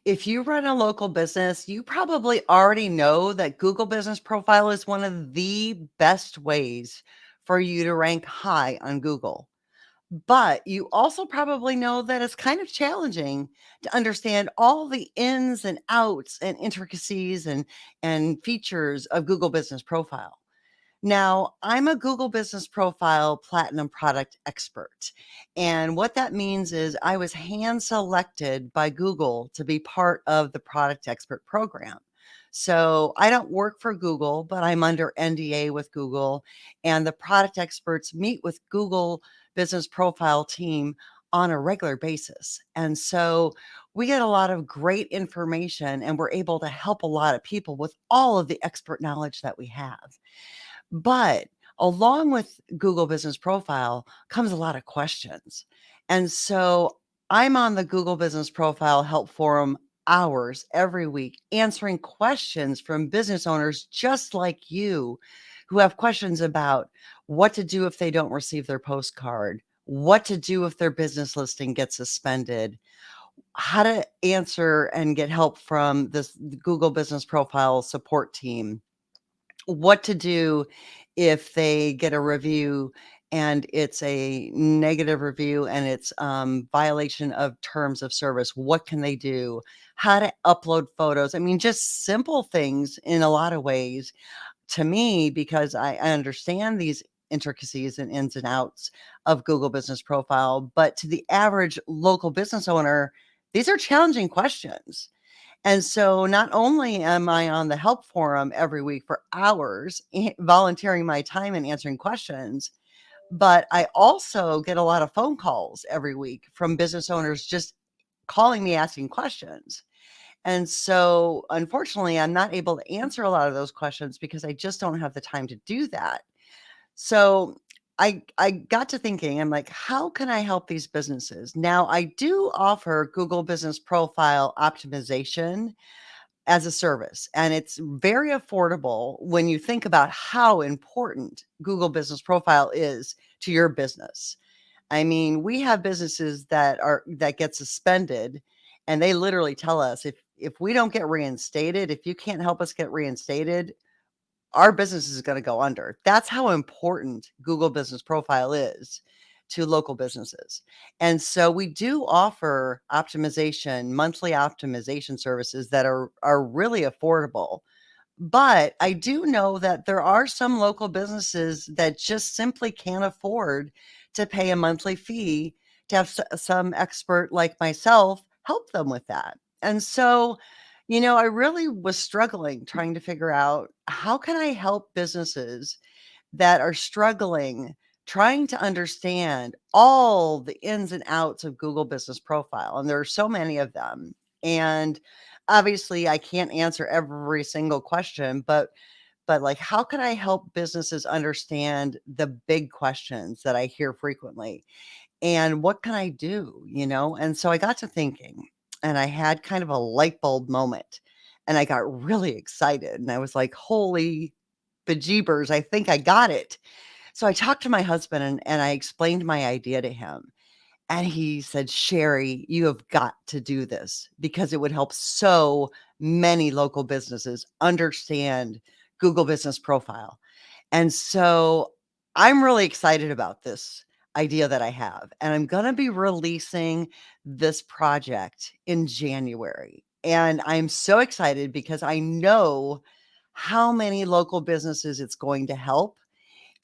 If you run a local business, you probably already know that Google Business Profile is one of the best ways for you to rank high on Google. But you also probably know that it's kind of challenging to understand all the ins and outs and intricacies and features of Google Business Profile. Now, I'm a Google Business Profile Platinum product expert. And what that means is I was hand selected by Google to be part of the product expert program. So I don't work for Google, but I'm under NDA with Google. And the product experts meet with Google Business Profile team on a regular basis. And so we get a lot of great information and we're able to help a lot of people with all of the expert knowledge that we have. But along with Google Business Profile comes a lot of questions. And so I'm on the Google Business Profile Help Forum hours every week answering questions from business owners just like you who have questions about what to do if they don't receive their postcard, what to do if their business listing gets suspended, how to answer and get help from this Google Business Profile support team, what to do if they get a review and it's a negative review and it's violation of terms of service. What can they do? How to upload photos. I mean, just simple things in a lot of ways to me, because I understand these intricacies and ins and outs of Google Business Profile. But to the average local business owner, these are challenging questions. And so not only am I on the help forum every week for hours, volunteering my time and answering questions, but I also get a lot of phone calls every week from business owners just calling me asking questions. And so unfortunately, I'm not able to answer a lot of those questions because I just don't have the time to do that. So I got to thinking, I'm like, how can I help these businesses? Now, I do offer Google Business Profile optimization as a service, and it's very affordable when you think about how important Google Business Profile is to your business. I mean, we have businesses that get suspended, and they literally tell us if we don't get reinstated, if you can't help us get reinstated, our business is going to go under. That's how important Google Business Profile is to local businesses. And so we do offer optimization, monthly optimization services that are really affordable. But I do know that there are some local businesses that just simply can't afford to pay a monthly fee to have some expert like myself help them with that. And so, I really was struggling trying to figure out how can I help businesses that are struggling trying to understand all the ins and outs of Google Business Profile, and there are so many of them. And obviously, I can't answer every single question, but like, how can I help businesses understand the big questions that I hear frequently? And what can I do, And so I got to thinking, and I had kind of a light bulb moment, and I got really excited, and I was like, "Holy bejeebers, I think I got it." So I talked to my husband and I explained my idea to him. And he said, "Sherry, you have got to do this because it would help so many local businesses understand Google Business Profile." And so I'm really excited about this idea that I have. And I'm going to be releasing this project in January. And I'm so excited because I know how many local businesses it's going to help.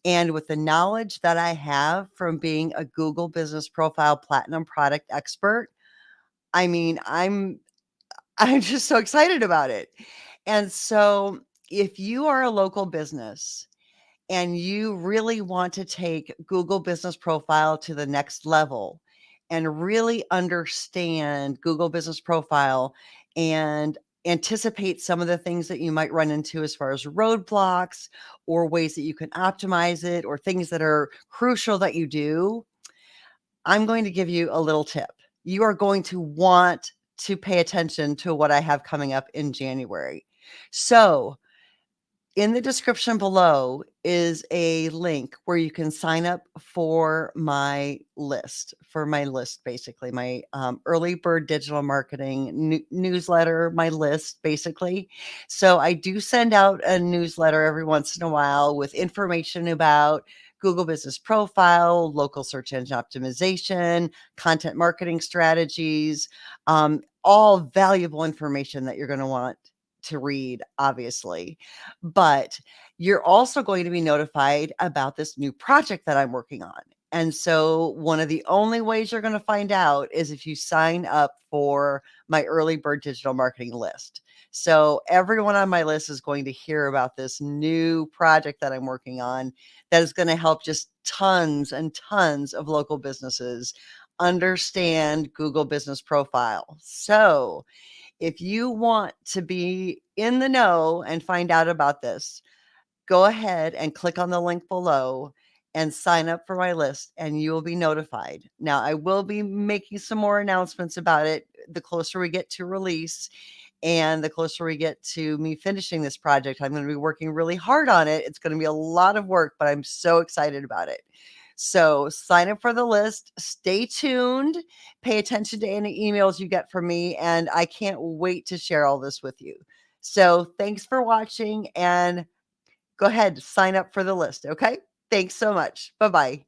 And with the knowledge that I have from being a Google Business Profile Platinum product expert, I mean, I'm just so excited about it. And so if you are a local business and you really want to take Google Business Profile to the next level and really understand Google Business Profile and anticipate some of the things that you might run into as far as roadblocks or ways that you can optimize it or things that are crucial that you do, I'm going to give you a little tip. You are going to want to pay attention to what I have coming up in January. So, in the description below is a link where you can sign up for my list, basically, my early bird digital marketing newsletter, my list, basically. So I do send out a newsletter every once in a while with information about Google Business Profile, local search engine optimization, content marketing strategies, all valuable information that you're going to want to read, obviously. But you're also going to be notified about this new project that I'm working on. And so, one of the only ways you're going to find out is if you sign up for my early bird digital marketing list. So, everyone on my list is going to hear about this new project that I'm working on that is going to help just tons and tons of local businesses understand Google Business Profile. So, if you want to be in the know and find out about this, go ahead and click on the link below and sign up for my list, and you will be notified. Now, I will be making some more announcements about it the closer we get to release and the closer we get to me finishing this project. I'm going to be working really hard on it. It's going to be a lot of work, but I'm so excited about it. So sign up for the list, stay tuned, pay attention to any emails you get from me, and I can't wait to share all this with you. So thanks for watching, and go ahead, sign up for the list, okay? Thanks so much. Bye-bye.